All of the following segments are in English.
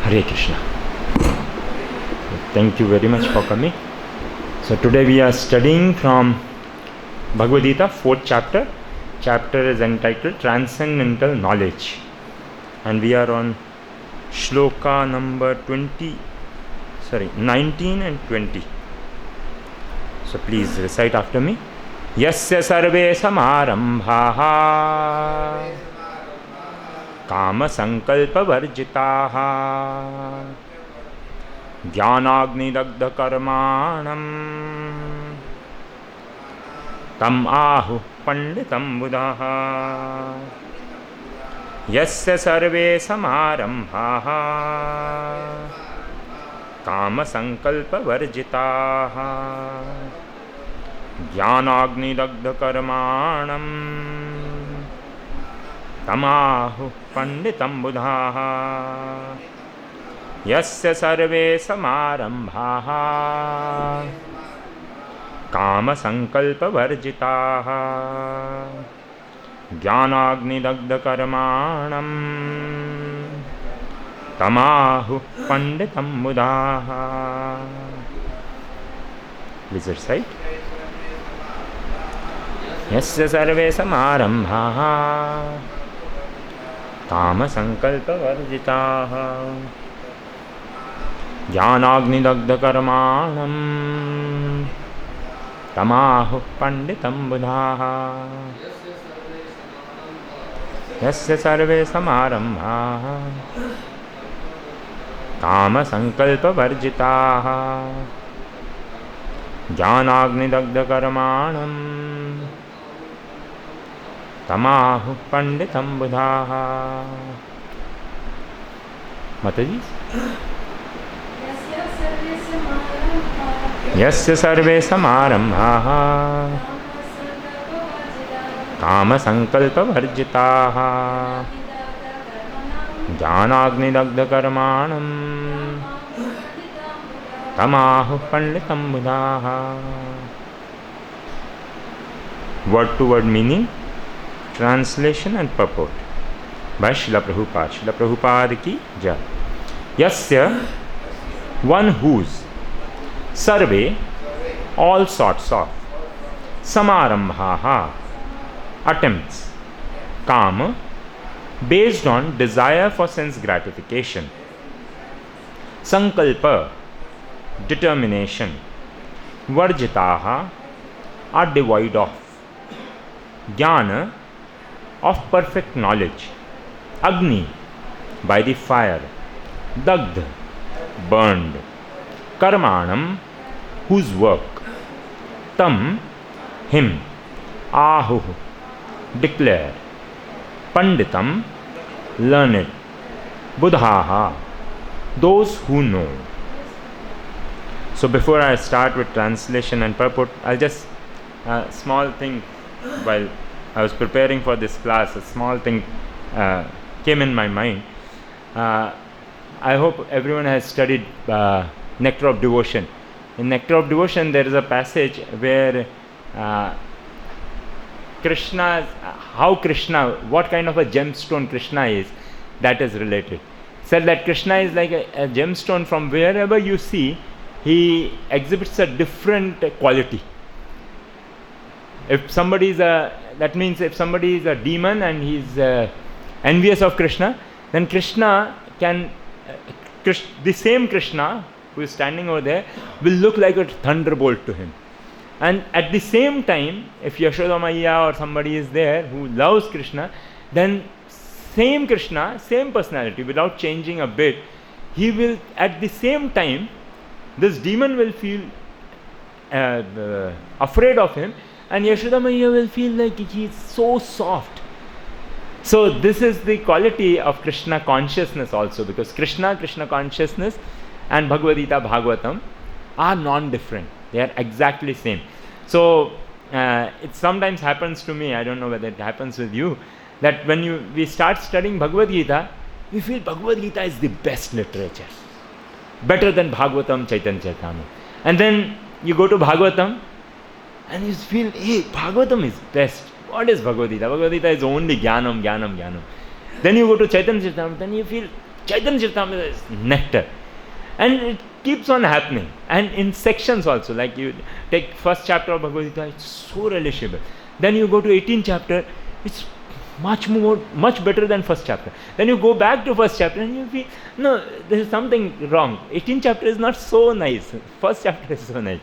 Hare Krishna. Thank you very much for coming. So today we are studying from Bhagavad-Gita, 4th chapter. Chapter is entitled Transcendental Knowledge. And we are on shloka number 19 and 20. So please recite after me. Yasya sarve samarambhaha kama sankalpa varjitaha jnanagni dagdha karmanam tam ahu panditam buddhaha. Yasya sarve samarambhaha kama sankalpa varjitaha jnanagni dagdha karmanam tamahu panditam buddhaha. Yasya sarve samarambhaha kama sankalpa varjitaha jnanagni dagdha karmanam tamahu panditam buddhaha. Please recite. Yasya sarve samarambhaha kama sankalpa varjitaha jnanagni dagdha karmanam tamahu panditam buddhaha. Yasya sarve samarambhaha kama sankalpa varjitaha jnanagni dagdha karmanam tamahu panditam buddhaha. Mataji. Yasya sarve samarambhaha kama sankalpa varjitaha jnanagni dagdha karmanam tamahu panditam buddhaha. Word to word meaning, translation and purport by Srila Prabhupada. Srila Prabhupada ki jai. Yasya, one whose, sarve, all sorts of, samarambhaha, attempts, kama, based on desire for sense gratification, sankalpa, determination, varjitaha, are devoid of, jnana, of perfect knowledge, agni, by the fire, dagdha, burned, karmanam, whose work, tam, him, ahu, declare, panditam, learned, buddhaha, those who know. So before I start with translation and purport, I'll just small thing. While I was preparing for this class, a small thing came in my mind. I hope everyone has studied Nectar of Devotion. In Nectar of Devotion, there is a passage where Krishna, what kind of a gemstone Krishna is, that is related. Said that Krishna is like a gemstone. From wherever you see, he exhibits a different quality. If somebody is that means if somebody is a demon and he's envious of Krishna, then Krishna can, the same Krishna who is standing over there will look like a thunderbolt to him. And at the same time, if Yashoda Maiya or somebody is there who loves Krishna, then same Krishna, same personality, without changing a bit, he will, at the same time, this demon will feel afraid of him, and Yashoda Maiya will feel like he is so soft. So this is the quality of Krishna consciousness also, because Krishna consciousness and Bhagavad-Gita, Bhagavatam are non-different. They are exactly same. So it sometimes happens to me, I don't know whether it happens with you, that when we start studying Bhagavad-Gita, we feel Bhagavad-Gita is the best literature, better than Bhagavatam, Chaitanya Charitamrita. And then you go to Bhagavatam and you feel, hey, Bhagavatam is best. What is Bhagavad-Gita? Bhagavad-Gita is only Jnanam. Then you go to Chaitanya Charitamrita and you feel Chaitanya Charitamrita is nectar. And it keeps on happening. And in sections also, like you take first chapter of Bhagavad-Gita, it's so relishable. Then you go to 18th chapter, it's much better than first chapter. Then you go back to first chapter and you feel, no, there is something wrong. 18th chapter is not so nice. First chapter is so nice.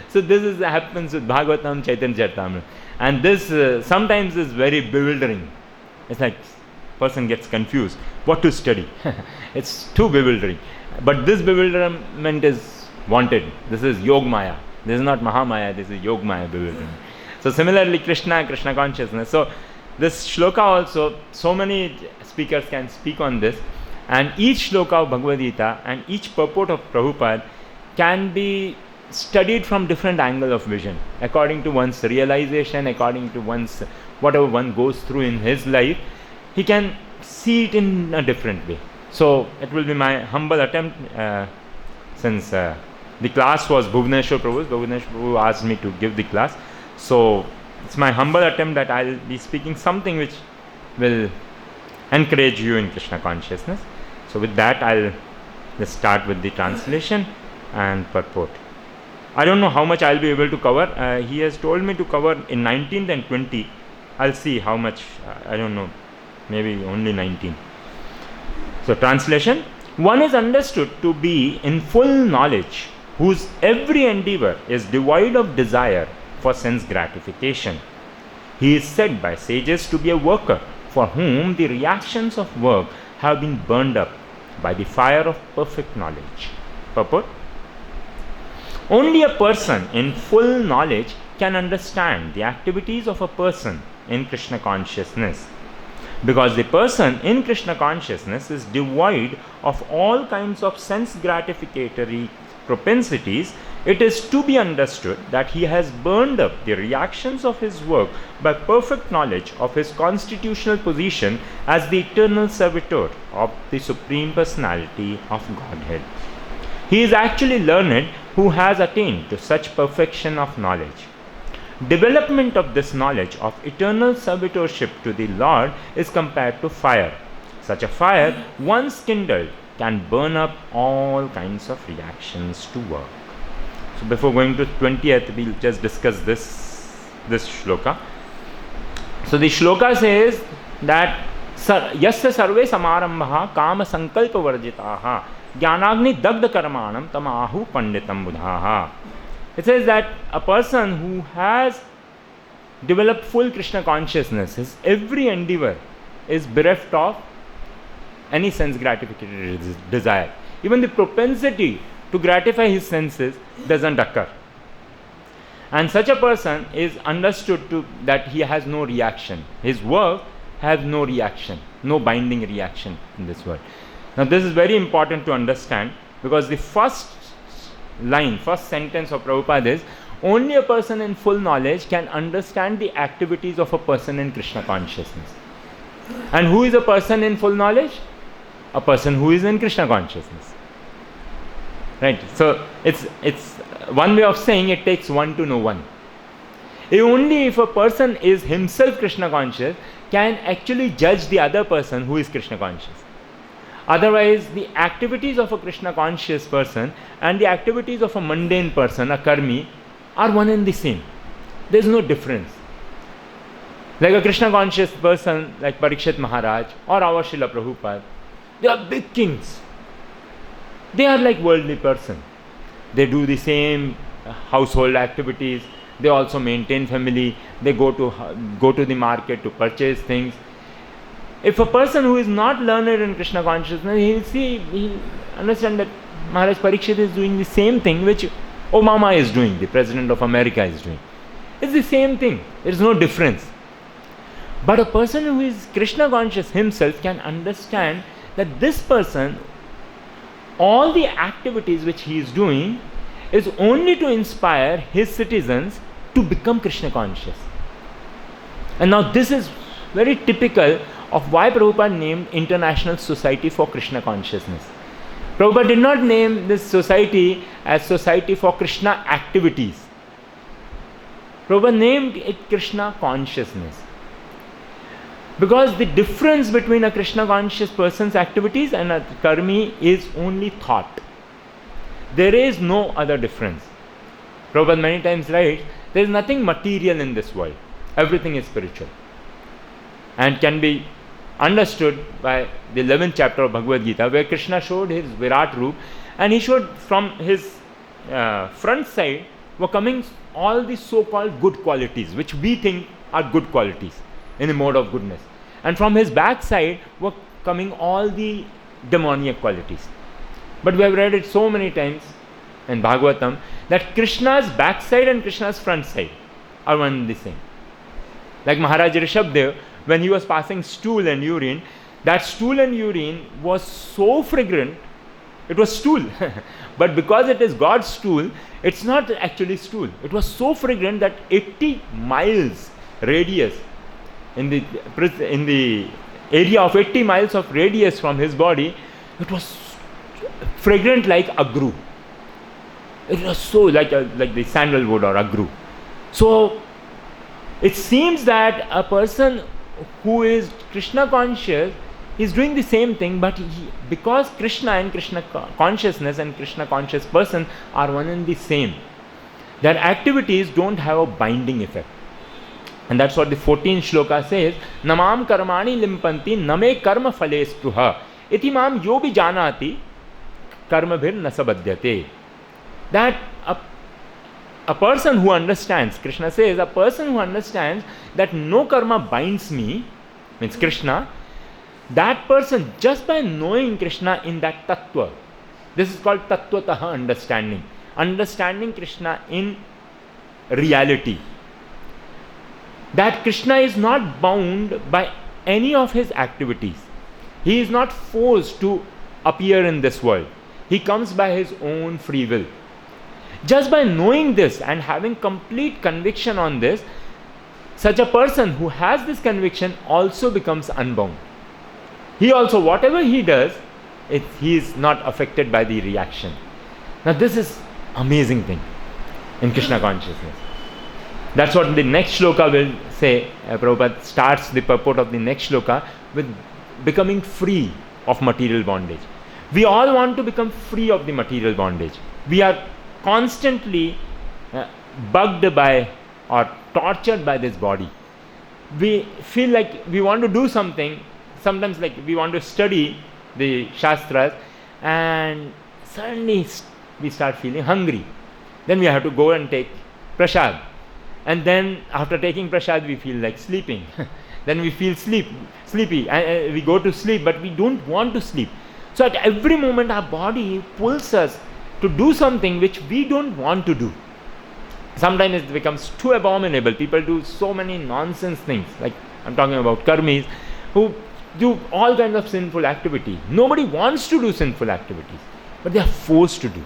So this happens with Bhagavatam, Chaitanya Charitamrita. And this sometimes is very bewildering. It's like person gets confused what to study. It's too bewildering. But this bewilderment is wanted. This is Yogmaya. This is not Mahamaya, this is Yogmaya bewilderment. So similarly, Krishna consciousness. So this shloka also, so many speakers can speak on this, and each shloka of Bhagavad Gita and each purport of Prabhupada can be studied from different angle of vision, according to one's realization, according to one's whatever one goes through in his life, he can see it in a different way. So it will be my humble attempt, since the class was Bhubaneswar Prabhu's. Bhubaneswar Prabhu asked me to give the class. So it's my humble attempt that I'll be speaking something which will encourage you in Krishna consciousness. So with that, I'll just start with the translation and purport. I don't know how much I'll be able to cover. He has told me to cover in 19th and 20. I'll see how much, I don't know, maybe only 19. So translation: one is understood to be in full knowledge, whose every endeavor is devoid of desire for sense gratification. He is said by sages to be a worker for whom the reactions of work have been burned up by the fire of perfect knowledge. Purport: only a person in full knowledge can understand the activities of a person in Krishna consciousness. Because the person in Krishna consciousness is devoid of all kinds of sense gratificatory propensities, it is to be understood that he has burned up the reactions of his work by perfect knowledge of his constitutional position as the eternal servitor of the Supreme Personality of Godhead. He is actually learned who has attained to such perfection of knowledge. Development of this knowledge of eternal servitorship to the Lord is compared to fire. Such a fire, once kindled, can burn up all kinds of reactions to work. So before going to 20th, we'll just discuss this shloka. So the shloka says that yasya sarve samarambha kama sankalpa varjitaha jnanagni dagdha karmanam tamahu panditam buddhaha. It says that a person who has developed full Krishna consciousness, his every endeavor is bereft of any sense gratification desire. Even the propensity to gratify his senses doesn't occur. And such a person is understood to that he has no reaction. His work has no reaction, no binding reaction in this world. Now this is very important to understand, because the first sentence of Prabhupada is, only a person in full knowledge can understand the activities of a person in Krishna consciousness. And who is a person in full knowledge? A person who is in Krishna consciousness. Right? So it's one way of saying it takes one to know one. Only if a person is himself Krishna conscious can actually judge the other person who is Krishna conscious. Otherwise, the activities of a Krishna conscious person and the activities of a mundane person, a karmi, are one and the same. There is no difference. Like a Krishna conscious person like Parikshit Maharaj or our Srila Prabhupada, they are big kings. They are like worldly person. They do the same household activities. They also maintain family. They go to the market to purchase things. If a person who is not learned in Krishna consciousness, he'll understand that Maharaj Parikshit is doing the same thing which Obama is doing, the President of America is doing. It's the same thing. There is no difference. But a person who is Krishna conscious himself can understand that this person, all the activities which he is doing is only to inspire his citizens to become Krishna conscious. And now this is very typical of why Prabhupada named International Society for Krishna Consciousness. Prabhupada did not name this society as Society for Krishna Activities. Prabhupada named it Krishna Consciousness. Because the difference between a Krishna conscious person's activities and a karmi is only thought. There is no other difference. Prabhupada many times writes, there is nothing material in this world. Everything is spiritual. And can be understood by the 11th chapter of Bhagavad-Gita, where Krishna showed his Virat Roop, and he showed from his front side were coming all the so-called good qualities, which we think are good qualities in the mode of goodness. And from his back side were coming all the demoniac qualities. But we have read it so many times in Bhagavatam that Krishna's backside and Krishna's front side are one and the same. Like Maharaj Rishabdev, when he was passing stool and urine, that stool and urine was so fragrant, it was stool. But because it is God's stool, it's not actually stool. It was so fragrant that 80 miles radius, in the area of 80 miles of radius from his body, it was fragrant like agru. It was so like the sandalwood or agru. So it seems that a person who is Krishna conscious is doing the same thing, but because Krishna and Krishna consciousness and Krishna conscious person are one and the same, their activities don't have a binding effect. And that's what the 14th shloka says, Namam karmani limpanti name karma phale spruha iti mam yobi janati karma bhir nasabhadyate. That a person who understands, Krishna says, a person who understands that no karma binds me, means Krishna, that person, just by knowing Krishna in that tattva, this is called tattvataha understanding, understanding Krishna in reality, that Krishna is not bound by any of his activities. He is not forced to appear in this world. He comes by his own free will. Just by knowing this and having complete conviction on this, such a person who has this conviction also becomes unbound. He also, whatever he does, he is not affected by the reaction. Now this is amazing thing in Krishna consciousness. That's what the next shloka will say. Prabhupada starts the purport of the next shloka with becoming free of material bondage. We all want to become free of the material bondage. We are constantly bugged by or tortured by this body. We feel like we want to do something, sometimes like we want to study the Shastras, and suddenly we start feeling hungry. Then we have to go and take prasad. And then after taking prasad we feel like sleeping. Then we feel sleepy and we go to sleep, but we don't want to sleep. So at every moment our body pulls us to do something which we don't want to do. Sometimes it becomes too abominable. People do so many nonsense things, like I'm talking about karmis, who do all kinds of sinful activity. Nobody wants to do sinful activities, but they are forced to do.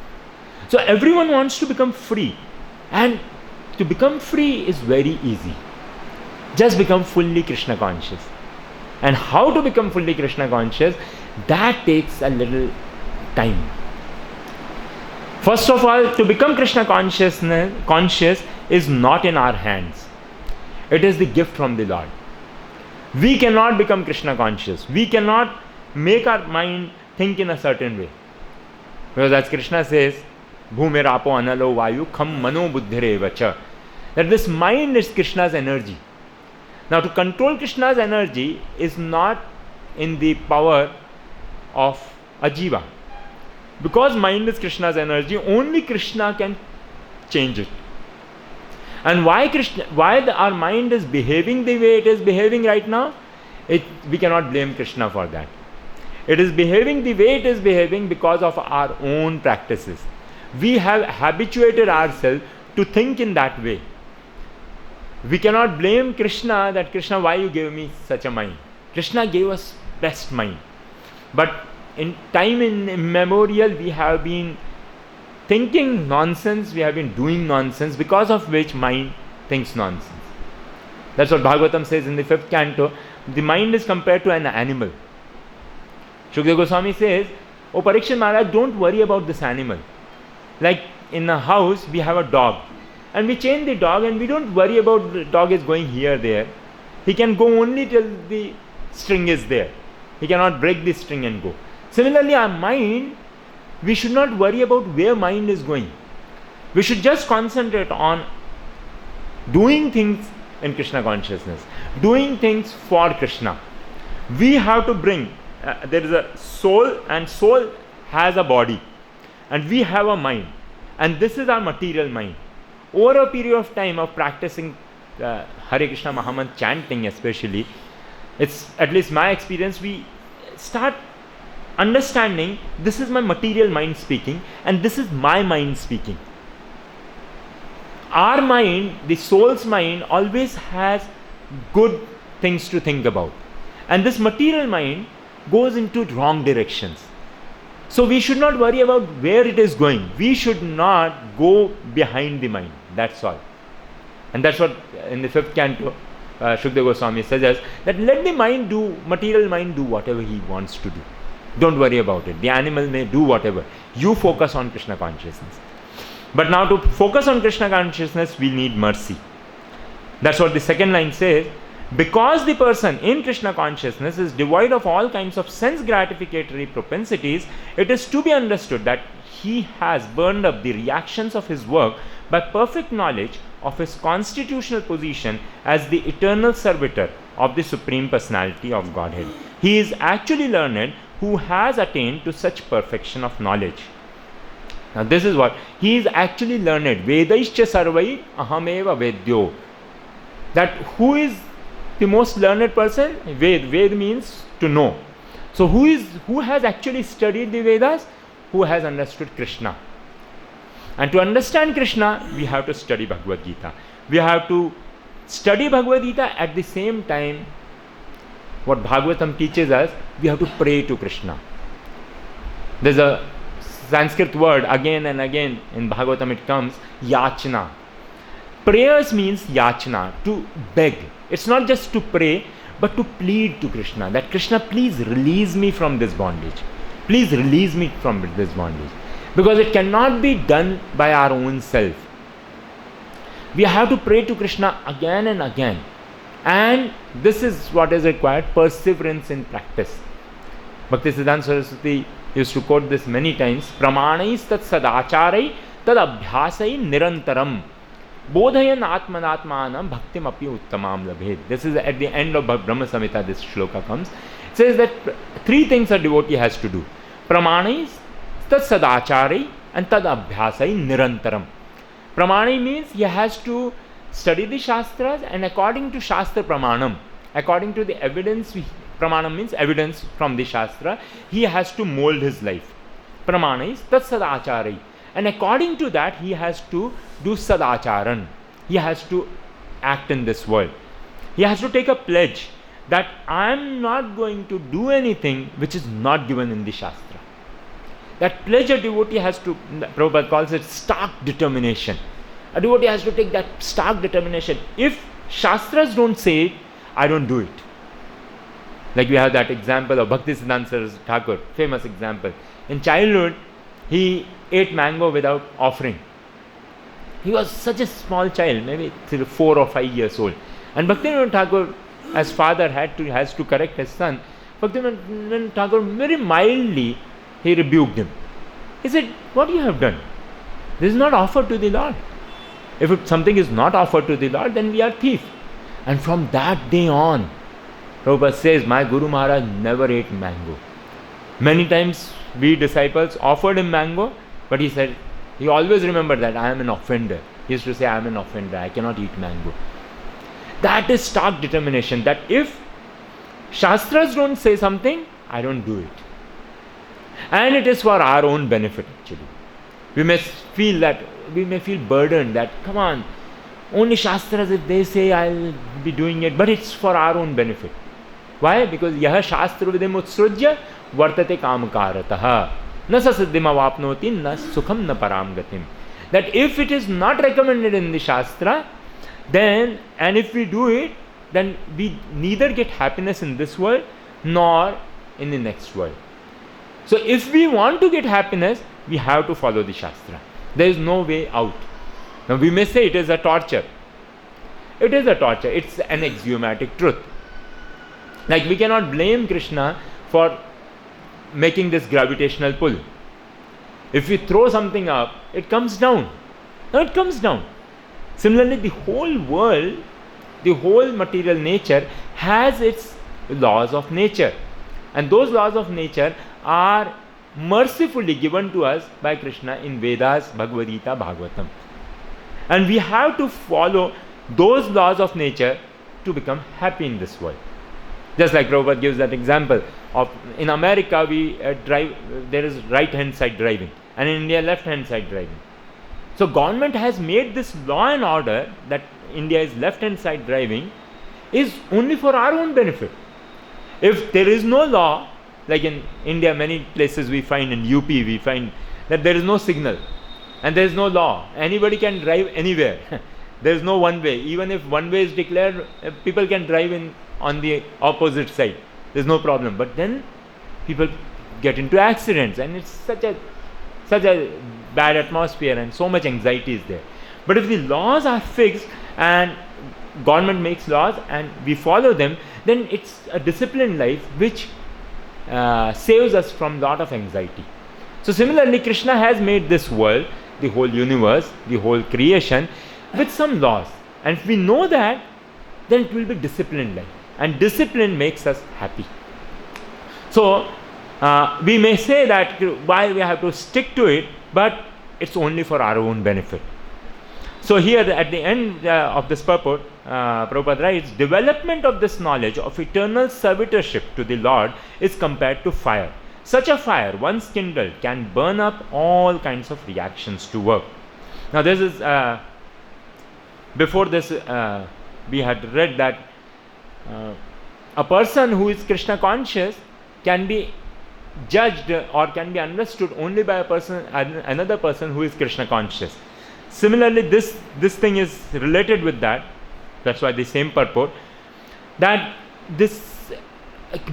So everyone wants to become free, and to become free is very easy. Just become fully Krishna conscious. And how to become fully Krishna conscious? That takes a little time. First of all, to become Krishna conscious is not in our hands. It is the gift from the Lord. We cannot become Krishna conscious. We cannot make our mind think in a certain way. Because as Krishna says, Bhumir apo analo vayu kham mano buddhire vacha, that this mind is Krishna's energy. Now to control Krishna's energy is not in the power of a jiva. Because mind is Krishna's energy, only Krishna can change it. And why our mind is behaving the way it is behaving right now, we cannot blame Krishna for that. It is behaving the way it is behaving because of our own practices. We have habituated ourselves to think in that way. We cannot blame Krishna that, Krishna, why you gave me such a mind? Krishna gave us best mind. But in time immemorial, we have been thinking nonsense, we have been doing nonsense, because of which mind thinks nonsense. That's what Bhagavatam says in the 5th canto. The mind is compared to an animal. Shukdev Goswami says, Oh Parikshit Maharaj, don't worry about this animal. Like in a house, we have a dog. And we chain the dog and we don't worry about the dog is going here, there. He can go only till the string is there. He cannot break this string and go. Similarly, our mind, we should not worry about where mind is going. We should just concentrate on doing things in Krishna consciousness, doing things for Krishna. We have to bring, there is a soul, and soul has a body, and we have a mind, and this is our material mind. Over a period of time of practicing Hare Krishna Mahamantra chanting especially, it's at least my experience, we start understanding this is my material mind speaking and this is my mind speaking. Our mind, the soul's mind, always has good things to think about, and this material mind goes into wrong directions. So we should not worry about where it is going. We should not go behind the mind. That's all. And that's what in the 5th canto Shukdev Goswami suggests, that let the mind do, material mind do whatever he wants to do. Don't worry about it. The animal may do whatever. You focus on Krishna consciousness. But now to focus on Krishna consciousness, we need mercy. That's what the second line says. Because the person in Krishna consciousness is devoid of all kinds of sense gratificatory propensities, it is to be understood that he has burned up the reactions of his work by perfect knowledge of his constitutional position as the eternal servitor of the Supreme Personality of Godhead. He is actually learned who has attained to such perfection of knowledge. Now this is what, he is actually learned. Vedaischa sarvai ahameva vedyo. That who is the most learned person? Ved means to know. So who has actually studied the Vedas? Who has understood Krishna. And to understand Krishna, we have to study Bhagavad-Gita. We have to study Bhagavad-Gita at the same time. What Bhagavatam teaches us, we have to pray to Krishna. There's a Sanskrit word again and again in Bhagavatam, it comes yachna. Prayers means yachna, to beg. It's not just to pray, but to plead to Krishna, that Krishna, please release me from this bondage. Please release me from this bondage. Because it cannot be done by our own self. We have to pray to Krishna again and again. And this is what is required, perseverance in practice. Bhaktisiddhanta Saraswati used to quote this many times. Pramanais tat sadacharai tad abhyasai nirantaram bodhayan atmanatmanam bhaktim api uttamam labhed. This is at the end of Brahma Samhita, this shloka comes. It says that 3 things a devotee has to do. Pramanais tad sadacharai and tad abhyasai nirantaram. Pramani means he has to study the Shastras, and according to Shastra Pramanam, according to the evidence, Pramanam means evidence from the Shastra, he has to mold his life. Pramana is tat sadachari. And according to that, he has to do sadacharan. He has to act in this world. He has to take a pledge that I am not going to do anything which is not given in the Shastra. That pledge a devotee has to, Prabhupada calls it stark determination. A devotee has to take that stark determination. If Shastras don't say it, I don't do it. Like we have that example of Bhaktisiddhanta Thakur, famous example. In childhood, he ate mango without offering. He was such a small child, maybe 4 or 5 years old. And Bhaktivinoda Thakur, as father, has to correct his son. Bhaktivinoda Thakur very mildly, he rebuked him. He said, what you have done? This is not offered to the Lord. If something is not offered to the Lord, then we are thief. And from that day on, Prabhupada says, my Guru Maharaj never ate mango. Many times we disciples offered him mango, but he said, he always remembered that I am an offender. He used to say, I am an offender, I cannot eat mango. That is stark determination, that if Shastras don't say something, I don't do it. And it is for our own benefit actually. We may feel burdened that, come on, only Shastras, if they say, I'll be doing it, but it's for our own benefit. Why? Because yaha shastra vidim utsrujya vartate kamkarataha na sasiddhim avapnoti na sukham na param gatim. That if it is not recommended in the Shastra, then, and if we do it, then we neither get happiness in this world nor in the next world. So if we want to get happiness, we have to follow the Shastra. There is no way out. Now we may say it is a torture. It is a torture. It's an axiomatic truth. Like we cannot blame Krishna for making this gravitational pull. If we throw something up, it comes down. No, it comes down. Similarly, the whole world, the whole material nature has its laws of nature. And those laws of nature are mercifully given to us by Krishna in Vedas, Bhagavad-Gita, Bhagavatam. And we have to follow those laws of nature to become happy in this world. Just like Prabhupada gives that example of, in America we drive, there is right hand side driving, and in India left hand side driving. So government has made this law and order that India is left hand side driving is only for our own benefit. If there is no law, like in India, many places we find, in UP we find that there is no signal and there is no law. Anybody can drive anywhere. There is no one way. Even if one way is declared, people can drive in on the opposite side. There is no problem. But then people get into accidents, and it's such a bad atmosphere, and so much anxiety is there. But if the laws are fixed and government makes laws and we follow them, then it's a disciplined life which saves us from lot of anxiety. So similarly, Krishna has made this world, the whole universe, the whole creation with some laws, and if we know that, then it will be disciplined life, and discipline makes us happy. So we may say that why we have to stick to it, but it's only for our own benefit. So here at the end of this purport, Prabhupada writes, development of this knowledge of eternal servitorship to the Lord is compared to fire. Such a fire, once kindled, can burn up all kinds of reactions to work. Now this is, before this we had read that a person who is Krishna conscious can be judged or can be understood only by a person, another person who is Krishna conscious. Similarly, this thing is related with that. That's why the same purport, that this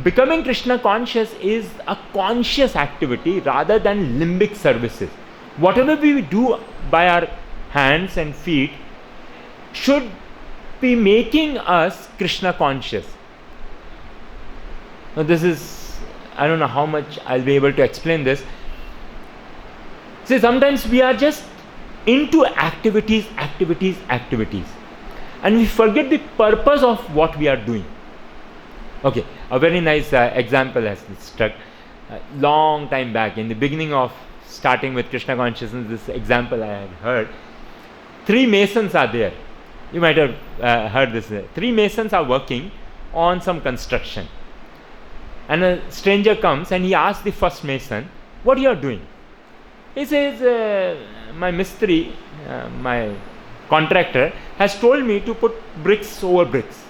becoming Krishna conscious is a conscious activity rather than limbic services. Whatever we do by our hands and feet should be making us Krishna conscious. Now this is, I don't know how much I'll be able to explain this. See, sometimes we are just into activities, and we forget the purpose of what we are doing. Okay, a very nice example has struck long time back in the beginning of starting with Krishna consciousness. This example I had heard. 3 masons are there. You might have heard this. 3 masons are working on some construction, and a stranger comes and he asks the first mason, "What you are doing?" He says, "My mistri, my contractor has told me to put bricks over bricks."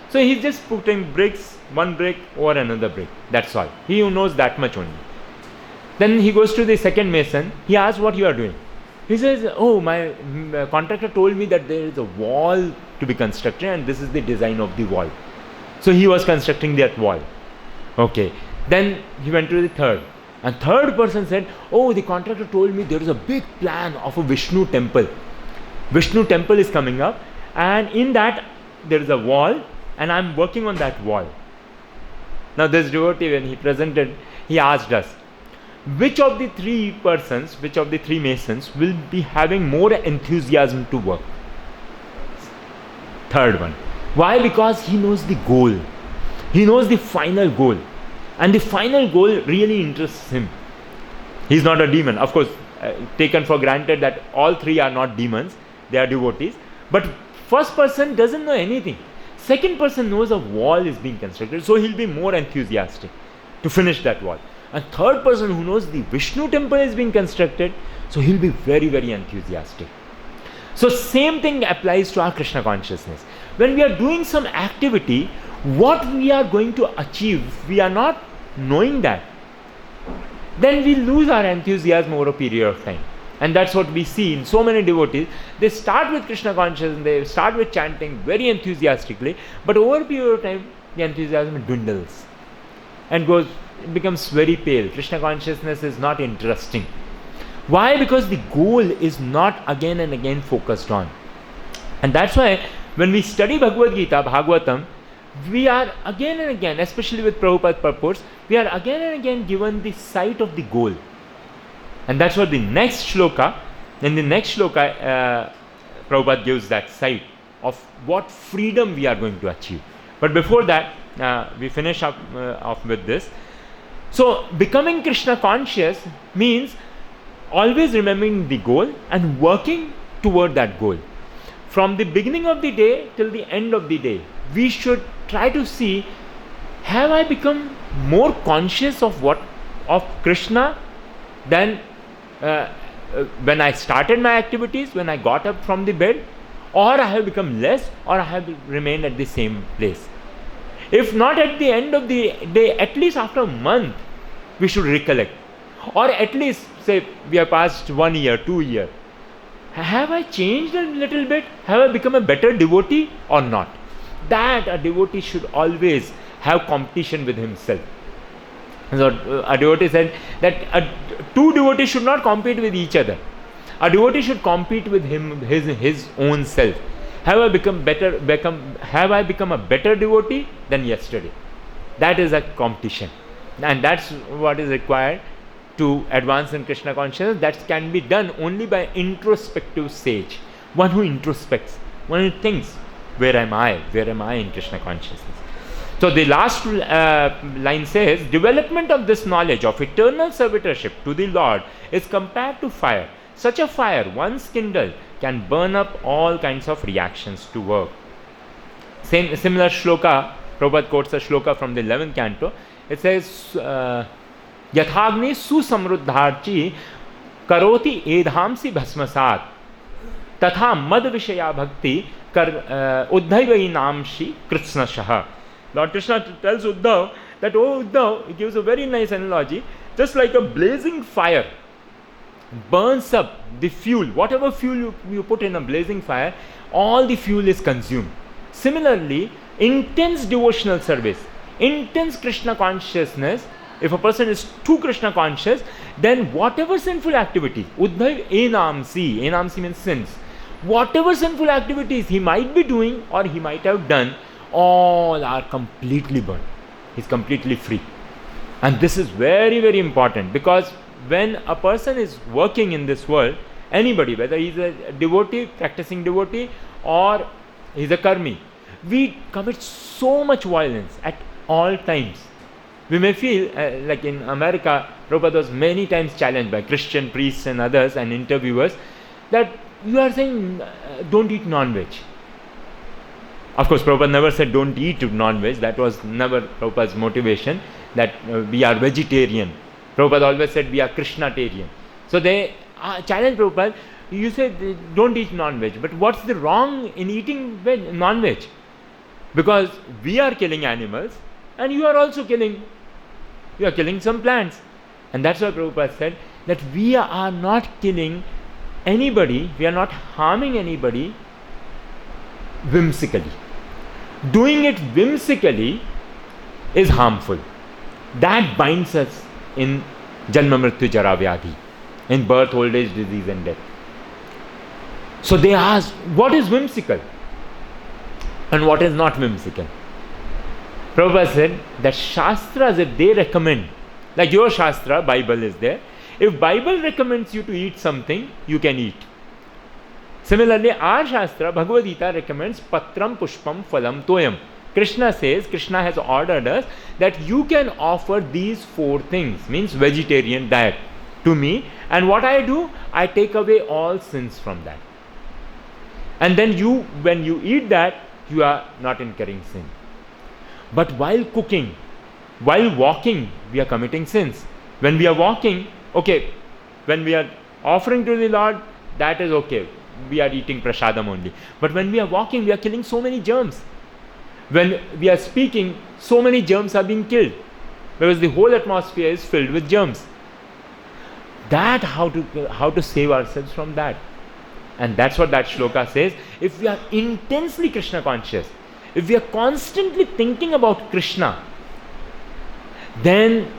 So he's just putting bricks, one brick over another brick. That's all. He knows that much only. Then he goes to the second mason. He asks, "What you are doing?" He says, "Oh, my contractor told me that there is a wall to be constructed and this is the design of the wall." So he was constructing that wall. Okay. Then he went to the third. And third person said, "Oh, the contractor told me there is a big plan of a Vishnu temple. Vishnu temple is coming up, and in that there is a wall, and I am working on that wall." Now this devotee, when he presented, he asked us, which of the 3 persons, which of the 3 masons will be having more enthusiasm to work? Third one. Why? Because he knows the goal. He knows the final goal. And the final goal really interests him. He is not a demon. Of course, taken for granted that all 3 are not demons. They are devotees. But first person doesn't know anything. Second person knows a wall is being constructed, so he'll be more enthusiastic to finish that wall. And third person who knows the Vishnu temple is being constructed, so he'll be very, very enthusiastic. So same thing applies to our Krishna consciousness. When we are doing some activity, what we are going to achieve, we are not knowing that, then we lose our enthusiasm over a period of time. And that's what we see in so many devotees. They start with Krishna consciousness, they start with chanting very enthusiastically, but over a period of time, the enthusiasm dwindles and it becomes very pale. Krishna consciousness is not interesting. Why? Because the goal is not again and again focused on. And that's why when we study Bhagavad-Gita, Bhagavatam, we are again and again, especially with Prabhupada's purports, we are again and again given the sight of the goal. And that's what the next shloka, Prabhupada gives that sight of what freedom we are going to achieve. But before that, we finish up off with this. So, becoming Krishna conscious means always remembering the goal and working toward that goal. From the beginning of the day till the end of the day, we should try to see, have I become more conscious of Krishna than when I started my activities, when I got up from the bed, or I have become less, or I have remained at the same place. If not at the end of the day, at least after a month, we should recollect. Or at least, say, we have passed 1 year, 2 years. Have I changed a little bit? Have I become a better devotee or not? That a devotee should always have competition with himself. So a devotee said that two devotees should not compete with each other. A devotee should compete with his own self. Have I become a better devotee than yesterday? That is a competition, and that's what is required to advance in Krishna consciousness. That can be done only by introspective sage, one who introspects, one who thinks, where am I in Krishna consciousness? So the last line says, development of this knowledge of eternal servitorship to the Lord is compared to fire. Such a fire, once kindled, can burn up all kinds of reactions to work. Similar shloka, Prabhupada quotes a shloka from the 11th canto. It says, Yathagni susamruddharchi karoti edhamsi bhasmasat tatha mad vishaya bhakti uddhaivai namshi kritsnashaha. Lord Krishna tells Uddhav that, oh Uddhav, he gives a very nice analogy, just like a blazing fire burns up the fuel, whatever fuel you put in a blazing fire, all the fuel is consumed. Similarly, intense devotional service, intense Krishna consciousness, if a person is too Krishna conscious, then whatever sinful activity, Uddhav enamsi means sins, whatever sinful activities he might be doing or he might have done, all are completely burned. He's completely free. And this is very, very important, because when a person is working in this world, anybody, whether he's a devotee, practicing devotee, or he's a karmi, we commit so much violence at all times. We may feel like in America, Prabhupada was many times challenged by Christian priests and others and interviewers that you are saying don't eat non-veg. Of course, Prabhupada never said don't eat non-veg. That was never Prabhupada's motivation, that we are vegetarian. Prabhupada always said we are Krishnatarian. So they challenged Prabhupada, you say don't eat non-veg, but what's the wrong in eating non-veg? Because we are killing animals and you are also killing some plants. And that's why Prabhupada said that we are not killing anybody, we are not harming anybody whimsically. Doing it whimsically is harmful. That binds us in Janma Mrityu Jara Vyadhi, in birth, old age, disease and death. So they asked, what is whimsical and what is not whimsical? Prabhupada said that Shastras, if they recommend, like your Shastra, Bible is there, if Bible recommends you to eat something, you can eat. Similarly, our Shastra, Bhagavad-Gita, recommends Patram Pushpam Phalam Toyam. Krishna says, Krishna has ordered us that you can offer these 4 things, means vegetarian diet, to me, and what I do, I take away all sins from that. And then when you eat that, you are not incurring sin. But while cooking, while walking, we are committing sins. When we are walking, okay, when we are offering to the Lord, that is okay. We are eating prasadam only. But when we are walking, we are killing so many germs. When we are speaking, so many germs are being killed, because the whole atmosphere is filled with germs. That how to save ourselves from that. And that's what that shloka says. If we are intensely Krishna conscious, if we are constantly thinking about Krishna, then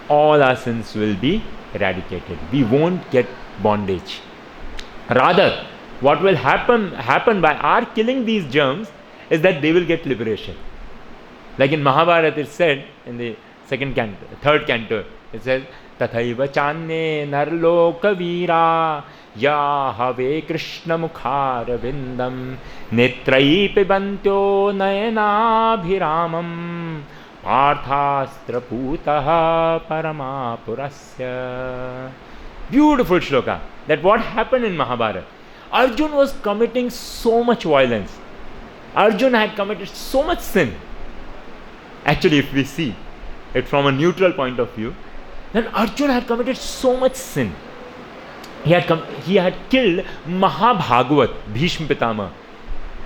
all our sins will be eradicated. We won't get bondage. Rather, what will happen by our killing these germs is that they will get liberation. Like in Mahabharata, it's said in the third canto, it says, Tathaiva channe narloka veera ya have Krishna mukhara vindam netrai pibantyo nayana bhiramam Parthastra putaha paramapurasya. Beautiful shloka. That what happened in Mahabharata. Arjun was committing so much violence. Arjun had committed so much sin. Actually, if we see it from a neutral point of view, then Arjun had committed so much sin. He had killed Mahabhagavat, Bhishma Pitama.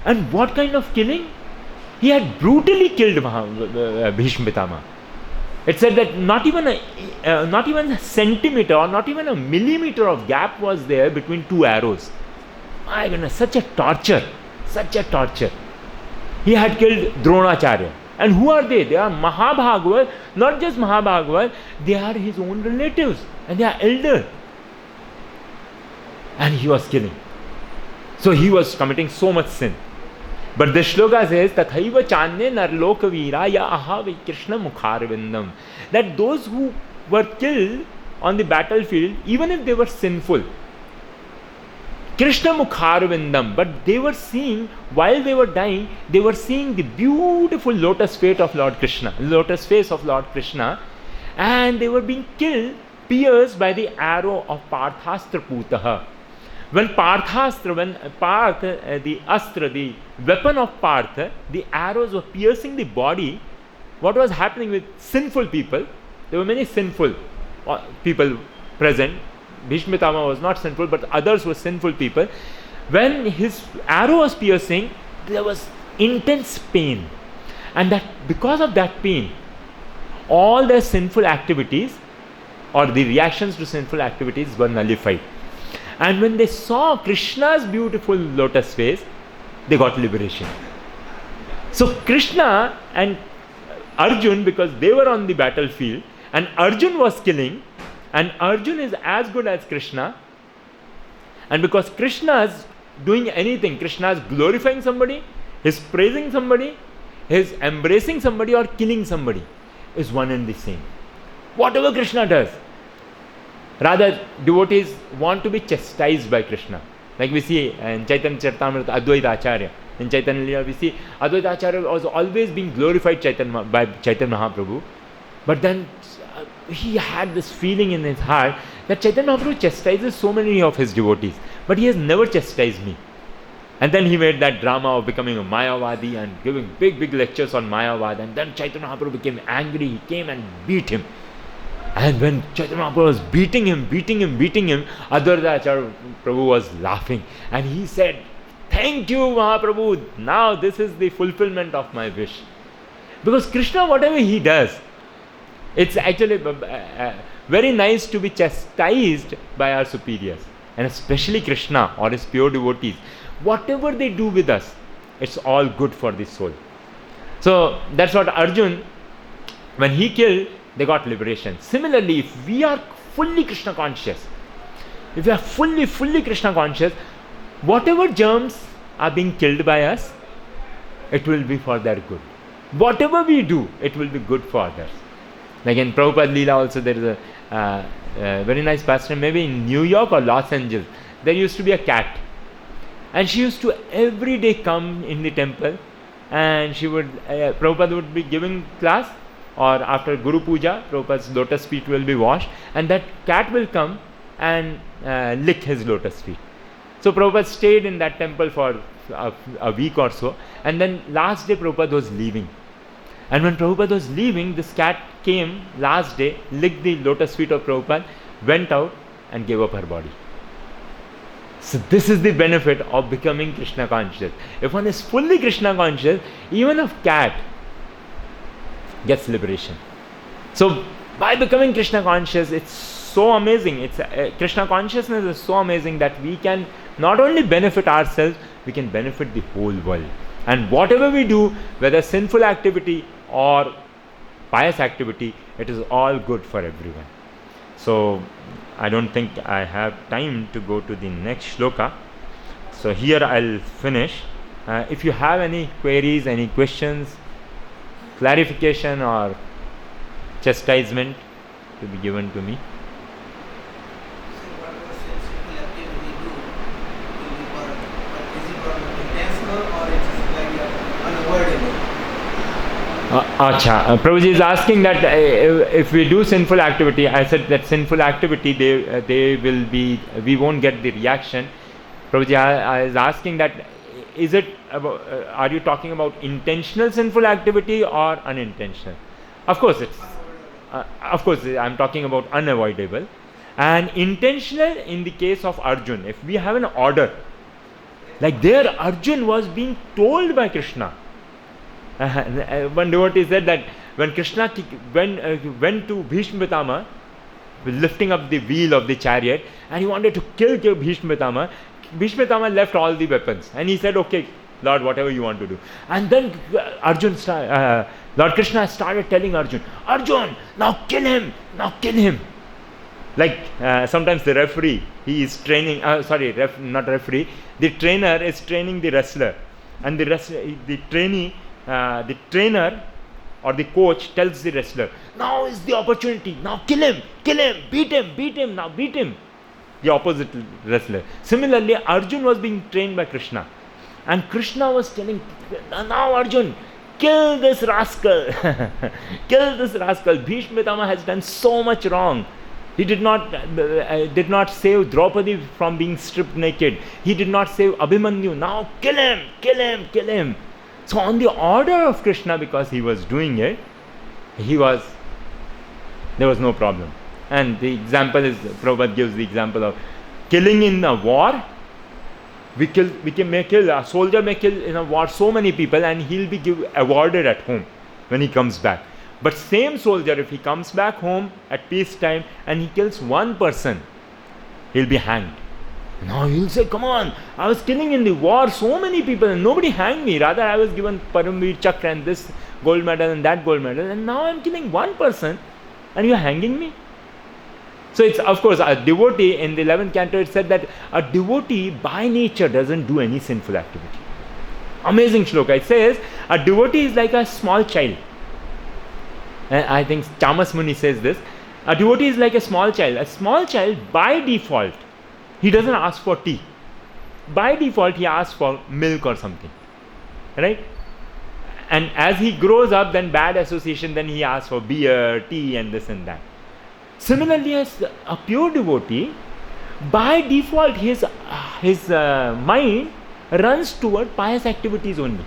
And what kind of killing? He had brutally killed Bhishma Pitama. It said that not even a centimeter or not even a millimeter of gap was there between two arrows. My goodness, such a torture. Such a torture. He had killed Dronacharya. And who are they? They are Mahabhagavat, not just Mahabhagavat, they are his own relatives and they are elder. And he was killing. So he was committing so much sin. But the shloka says, Tathaiva channe narloka veera ya ahave Krishna mukharvindam. That those who were killed on the battlefield, even if they were sinful, Krishna mukharvindam, but they were seeing, while they were dying, they were seeing the beautiful lotus face of Lord Krishna, and they were being killed, pierced by the arrow of Parthastra putaha. When Parth, the astra, the weapon of Partha, the arrows were piercing the body, what was happening with sinful people? There were many sinful people present. Bhishma Pitama was not sinful, but others were sinful people. When his arrow was piercing, there was intense pain. And that because of that pain, all their sinful activities or the reactions to sinful activities were nullified. And when they saw Krishna's beautiful lotus face, they got liberation. So Krishna and Arjun, because they were on the battlefield and Arjun was killing, and Arjun is as good as Krishna, and because Krishna is doing anything, Krishna is glorifying somebody, is praising somebody, is embracing somebody or killing somebody, is one and the same. Whatever Krishna does. Rather, devotees want to be chastised by Krishna. Like we see in Chaitanya Charitamrita, Advaita Acharya. In Chaitanya Leela, we see Advaita Acharya was always being glorified by Chaitanya Mahaprabhu. But then he had this feeling in his heart that Chaitanya Mahaprabhu chastises so many of his devotees, but he has never chastised me. And then he made that drama of becoming a Mayavadi and giving big lectures on Mayavad. And then Chaitanya Mahaprabhu became angry. He came and beat him. And when Chaitanya Mahaprabhu was beating him, Advaita Acharya Prabhu was laughing. And he said, "Thank you, Mahaprabhu. Now this is the fulfillment of my wish." Because Krishna, whatever he does, it's actually very nice to be chastised by our superiors. And especially Krishna or his pure devotees. Whatever they do with us, it's all good for the soul. So that's what Arjun, when he killed, they got liberation. Similarly, if we are fully Krishna conscious, if we are fully Krishna conscious, whatever germs are being killed by us, it will be for their good. Whatever we do, it will be good for others. Like in Prabhupada Leela also, there is a very nice pastor, maybe in New York or Los Angeles, there used to be a cat. And she used to every day come in the temple, and she would, Prabhupada would be giving class, or after Guru Puja, Prabhupada's lotus feet will be washed, and that cat will come and lick his lotus feet. So Prabhupada stayed in that temple for a week or so, and then last day Prabhupada was leaving. And when Prabhupada was leaving, this cat came last day, licked the lotus feet of Prabhupada, went out and gave up her body. So this is the benefit of becoming Krishna conscious. If one is fully Krishna conscious, even a cat gets liberation. So by becoming Krishna conscious, it's so amazing. Krishna consciousness is so amazing that we can not only benefit ourselves, we can benefit the whole world. And whatever we do, whether sinful activity or pious activity, it is all good for everyone. So I don't think I have time to go to the next shloka. So here I'll finish. If you have any queries, any questions, clarification or chastisement to be given to me. Prabhuji is asking that if we do sinful activity, I said that sinful activity, they will be, we won't get the reaction. Prabhuji, I was asking that, is it about, are you talking about intentional sinful activity or unintentional? Of course, I'm talking about unavoidable. And intentional in the case of Arjun, if we have an order, like there Arjun was being told by Krishna. One devotee said that when Krishna went to Bhishma Pitama, lifting up the wheel of the chariot, and he wanted to kill Bhishma Pitama, Bhishma Pitama left all the weapons and he said, okay, Lord, whatever you want to do. And then Lord Krishna started telling Arjun, now kill him. Like sometimes the referee, he is training, not referee, the trainer is training the wrestler, and the trainer or the coach tells the wrestler, now is the opportunity, now kill him, beat him, now beat him. The opposite wrestler. Similarly, Arjun was being trained by Krishna, and Krishna was telling, now Arjun, kill this rascal. Bhishma Pitama has done so much wrong. He did not save Draupadi from being stripped naked. He did not save Abhimanyu. Now kill him. So on the order of Krishna, because he was doing it, there was no problem. And the example is, Prabhupada gives the example of killing in a war. A soldier may kill in a war so many people, and he'll be awarded at home when he comes back. But same soldier, if he comes back home at peacetime and he kills one person, he'll be hanged. Now he'll say, come on, I was killing in the war so many people and nobody hanged me. Rather, I was given Paramveer Chakra and this gold medal and that gold medal, and now I'm killing one person and you're hanging me. So it's, of course, a devotee, in the 11th canto it said that a devotee by nature doesn't do any sinful activity. Amazing shloka. It says, a devotee is like a small child. I think Chamas Muni says this. A devotee is like a small child. A small child, by default, he doesn't ask for tea. By default, he asks for milk or something. Right? And as he grows up, then bad association, then he asks for beer, tea, and this and that. Similarly, as a pure devotee, by default, his mind runs toward pious activities only.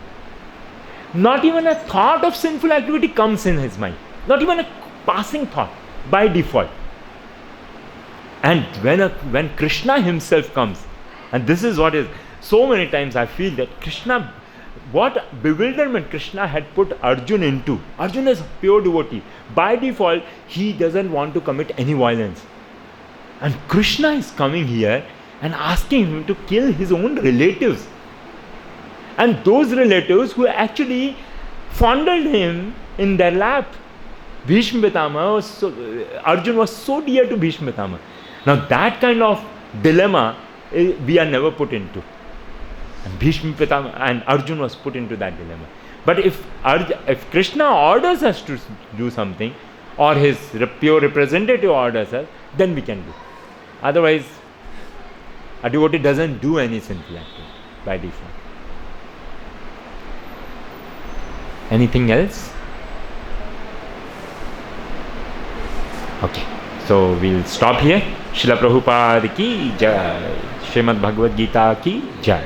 Not even a thought of sinful activity comes in his mind. Not even a passing thought, by default. And when Krishna himself comes, and this is what is, so many times I feel that Krishna, what bewilderment Krishna had put Arjun into. Arjun is a pure devotee. By default, he doesn't want to commit any violence. And Krishna is coming here and asking him to kill his own relatives. And those relatives who actually fondled him in their lap. Bhishma Pitama Arjun was so dear to Bhishma Pitama. Now that kind of dilemma we are never put into. And Bhishma Pitama and Arjun was put into that dilemma. But if Krishna orders us to do something, or his pure representative orders us, then we can do. Otherwise, a devotee doesn't do any sinful activity by default. Anything else? Okay, so we'll stop here. Srila Prabhupada ki jai. Srimad Bhagavad-Gita ki jai.